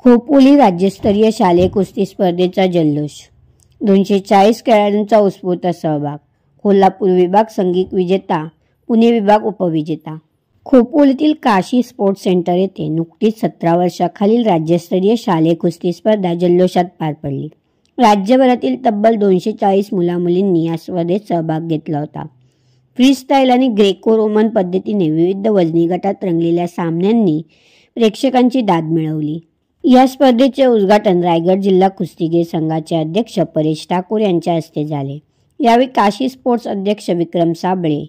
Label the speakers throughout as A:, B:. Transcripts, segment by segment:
A: खोपोली राज्यस्तरीय शालेय कुस्ती स्पर्धेचा जल्लोष. 240 खेळाडूंचा उत्स्फूर्त सहभाग. कोल्हापूर विभाग संघिक विजेता, पुणे विभाग उपविजेता. खोपोलीतील काशी स्पोर्ट्स सेंटर येथे नुकतीच 17 वर्षाखालील राज्यस्तरीय शालेय कुस्ती स्पर्धा जल्लोषात पार पडली. राज्यभरातील तब्बल 240 मुलामुलींनी या स्पर्धेत सहभाग घेतला होता. फ्रीस्टाईल आणि ग्रेको रोमन पद्धतीने विविध वजनी गटात रंगलेल्या सामन्यांनी प्रेक्षकांची दाद मिळवली. या स्पर्धेचे उद्घाटन रायगड जिल्हा कुस्तीगीर संघाचे अध्यक्ष परेश ठाकूर यांच्या हस्ते झाले. यावेळी काशी स्पोर्ट्स अध्यक्ष विक्रम साबळे,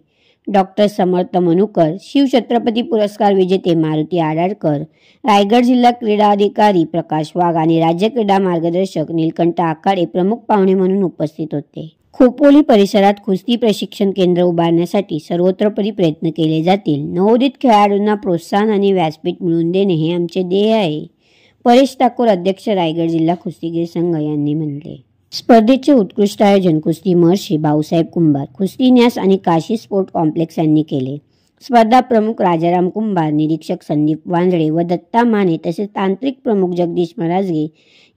A: डॉक्टर समर्थ मनुकर, शिवछत्रपती पुरस्कार विजेते मारुती आडारकर, रायगड जिल्हा क्रीडा अधिकारी प्रकाश वाघ आणि राज्य क्रीडा मार्गदर्शक नीलकंठ आखाडे प्रमुख पाहुणे म्हणून उपस्थित होते. खोपोली परिसरात कुस्ती प्रशिक्षण केंद्र उभारण्यासाठी सर्वतोपरी प्रयत्न केले जातील. नवोदित खेळाडूंना प्रोत्साहन आणि व्यासपीठ मिळवून देणे हे आमचे ध्येय आहे, परेश ठाकूर अध्यक्ष रायगड जिल्हा कुस्तीगीर संघ यांनी म्हणले. स्पर्धेचे उत्कृष्ट आयोजन कुस्ती महर्षी भाऊसाहेब कुंभार, कुस्ती न्यास आणि काशी स्पोर्ट कॉम्प्लेक्स यांनी केले. स्पर्धा प्रमुख राजाराम कुंभार, निरीक्षक संदीप वांद्रे व दत्ता माने तसेच तांत्रिक प्रमुख जगदीश मराजगे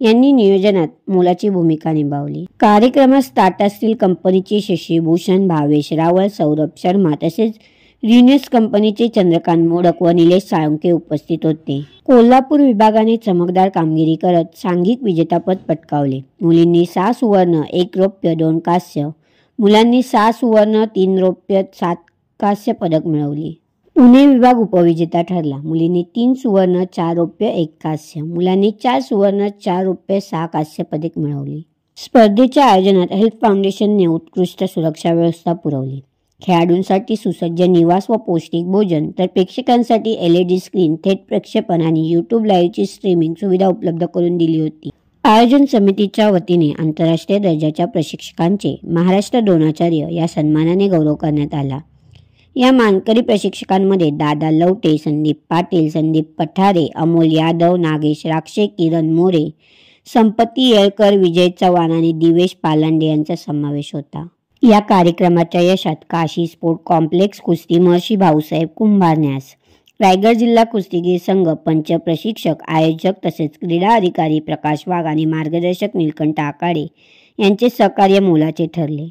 A: यांनी नियोजनात मोलाची भूमिका निभावली. कार्यक्रमास टाटा स्टील कंपनीचे शशीभूषण, भावेश रावळ, सौरभ शर्मा तसेच रिन्यूस कंपनीचे चंद्रकांत मोडक व निलेश साळुंके उपस्थित होते. कोल्हापूर विभागाने चमकदार कामगिरी करत सांघिक विजेतापद पटकावले. मुलींनी 6 सुवर्ण, 1 रौप्य, 2 कांस्य, मुलांनी 6 सुवर्ण, 3 रौप्य, 7 कांस्य पदक मिळवली. पुणे विभाग उपविजेता ठरला. मुलींनी 3 सुवर्ण, 4 रौप्य, 1 कांस्य, मुलांनी 4 सुवर्ण, 4 रौप्य, 6 कांस्य पदक मिळवली. स्पर्धेच्या आयोजनात हेल्थ फाउंडेशनने उत्कृष्ट सुरक्षा व्यवस्था पुरवली. खेळाडूंसाठी सुसज्ज निवास व पौष्टिक भोजन तर प्रेक्षकांसाठी LED स्क्रीन, थेट प्रक्षेपण आणि YouTube लाईव्हची स्ट्रीमिंग सुविधा उपलब्ध करून दिली होती. आयोजन समितीच्या वतीने आंतरराष्ट्रीय दर्जाच्या प्रशिक्षकांचे महाराष्ट्र द्रोणाचार्य या सन्मानाने गौरव करण्यात आला. या मानकरी प्रशिक्षकांमध्ये दादा लवटे, संदीप पाटील, संदीप पठारे, अमोल यादव, नागेश राक्षे, किरण मोरे, संपत्ती येळकर, विजय चव्हाण आणि दिवेश पालांडे यांचा समावेश होता. या कार्यक्रमाच्या यशात काशी स्पोर्ट कॉम्प्लेक्स, कुस्ती महर्षी भाऊसाहेब कुंभार न्यास, रायगड जिल्हा कुस्तीगीर संघ, पंच, प्रशिक्षक, आयोजक तसेच क्रीडा अधिकारी प्रकाश वाघ आणि मार्गदर्शक नीलकंठ आखाडे यांचे सहकार्य मोलाचे ठरले.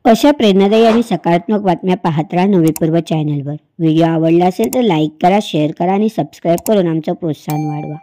A: अशा प्रेरणादायी आणि सकारात्मक बातम्या पाहत राहा नवे पर्व चॅनलवर. व्हिडिओ आवडला असेल तर लाईक करा, शेअर करा आणि सबस्क्राईब करून आमचं प्रोत्साहन वाढवा.